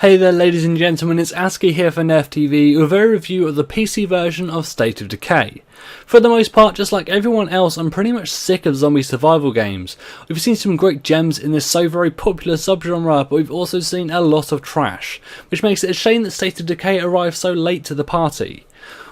Hey there ladies and gentlemen, it's Ascii here for Nerfed TV with a review of the PC version of State of Decay. For the most part, just like everyone else, I'm pretty much sick of zombie survival games. We've seen some great gems in this so very popular subgenre, but we've also seen a lot of trash, which makes it a shame that State of Decay arrived so late to the party.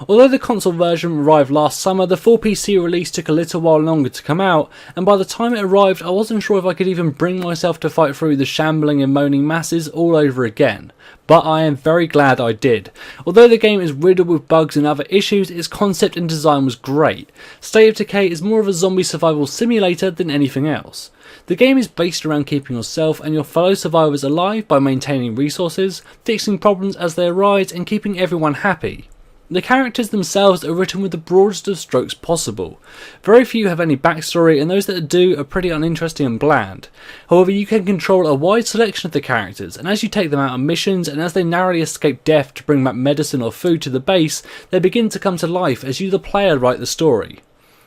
Although the console version arrived last summer, the full PC release took a little while longer to come out, and by the time it arrived I wasn't sure if I could even bring myself to fight through the shambling and moaning masses all over again. But I am very glad I did. Although the game is riddled with bugs and other issues, its concept and design was great. State of Decay is more of a zombie survival simulator than anything else. The game is based around keeping yourself and your fellow survivors alive by maintaining resources, fixing problems as they arise, and keeping everyone happy. The characters themselves are written with the broadest of strokes possible. Very few have any backstory, and those that do are pretty uninteresting and bland. However, you can control a wide selection of the characters, and as you take them out on missions and as they narrowly escape death to bring back medicine or food to the base, they begin to come to life as you the player write the story.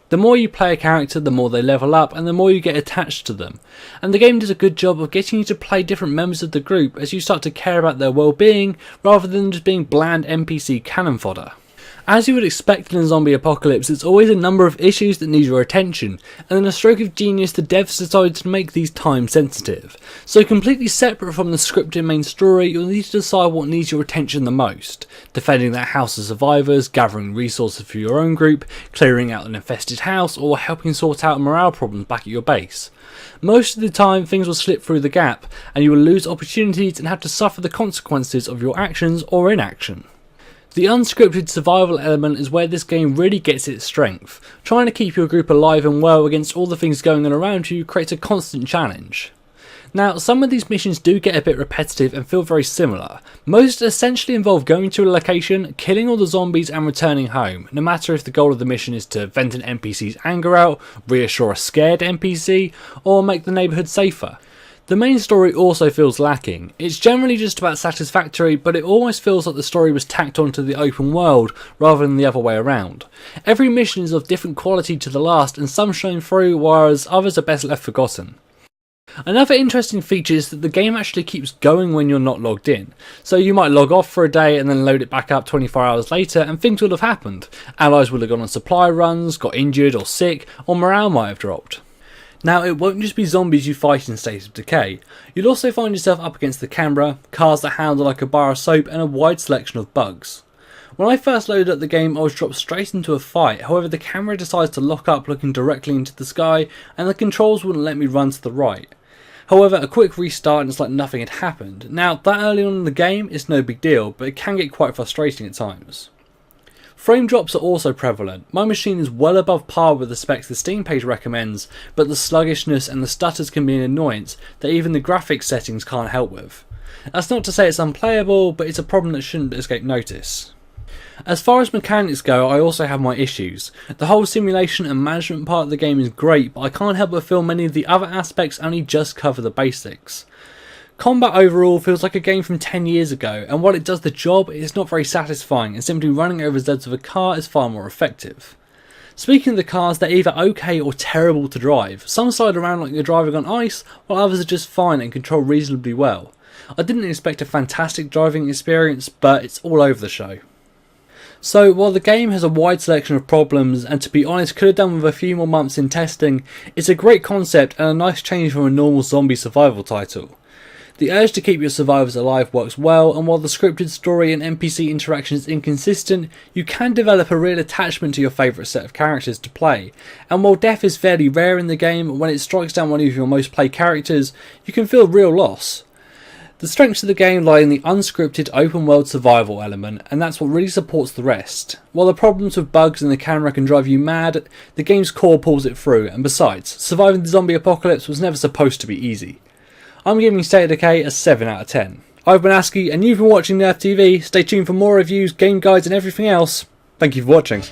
The more you play a character, the more they level up and the more you get attached to them. And the game does a good job of getting you to play different members of the group as you start to care about their well-being rather than just being bland NPC cannon fodder. As you would expect in a zombie apocalypse, there's always a number of issues that need your attention, and in a stroke of genius the devs decided to make these time sensitive. So completely separate from the scripted main story, you'll need to decide what needs your attention the most. Defending that house of survivors, gathering resources for your own group, clearing out an infested house, or helping sort out morale problems back at your base. Most of the time things will slip through the gap, and you will lose opportunities and have to suffer the consequences of your actions or inaction. The unscripted survival element is where this game really gets its strength. Trying to keep your group alive and well against all the things going on around you creates a constant challenge. Now, some of these missions do get a bit repetitive and feel very similar. Most essentially involve going to a location, killing all the zombies and returning home, no matter if the goal of the mission is to vent an NPC's anger out, reassure a scared NPC, or make the neighbourhood safer. The main story also feels lacking. It's generally just about satisfactory, but it almost feels like the story was tacked onto the open world rather than the other way around. Every mission is of different quality to the last, and some shine through, whereas others are best left forgotten. Another interesting feature is that the game actually keeps going when you're not logged in. So you might log off for a day and then load it back up 24 hours later and things will have happened. Allies will have gone on supply runs, got injured or sick, or morale might have dropped. Now, it won't just be zombies you fight in State of Decay. You'll also find yourself up against the camera, cars that handle like a bar of soap, and a wide selection of bugs. When I first loaded up the game, I was dropped straight into a fight. However, the camera decides to lock up looking directly into the sky, and the controls wouldn't let me run to the right. However, a quick restart and it's like nothing had happened. Now, that early on in the game, it's no big deal, but it can get quite frustrating at times. Frame drops are also prevalent. My machine is well above par with the specs the Steam page recommends, but the sluggishness and the stutters can be an annoyance that even the graphics settings can't help with. That's not to say it's unplayable, but it's a problem that shouldn't escape notice. As far as mechanics go, I also have my issues. The whole simulation and management part of the game is great, but I can't help but feel many of the other aspects only just cover the basics. Combat overall feels like a game from 10 years ago, and while it does the job, it's not very satisfying, and simply running over Zeds with a car is far more effective. Speaking of the cars, they're either okay or terrible to drive. Some slide around like you're driving on ice, while others are just fine and control reasonably well. I didn't expect a fantastic driving experience, but it's all over the show. So, while the game has a wide selection of problems, and to be honest could have done with a few more months in testing, it's a great concept and a nice change from a normal zombie survival title. The urge to keep your survivors alive works well, and while the scripted story and NPC interaction is inconsistent, you can develop a real attachment to your favourite set of characters to play. And while death is fairly rare in the game, when it strikes down one of your most played characters, you can feel real loss. The strengths of the game lie in the unscripted open world survival element, and that's what really supports the rest. While the problems with bugs and the camera can drive you mad, the game's core pulls it through, and besides, surviving the zombie apocalypse was never supposed to be easy. I'm giving State of Decay a 7 out of 10. I've been Ascii, and you've been watching Nerfed TV. Stay tuned for more reviews, game guides and everything else. Thank you for watching.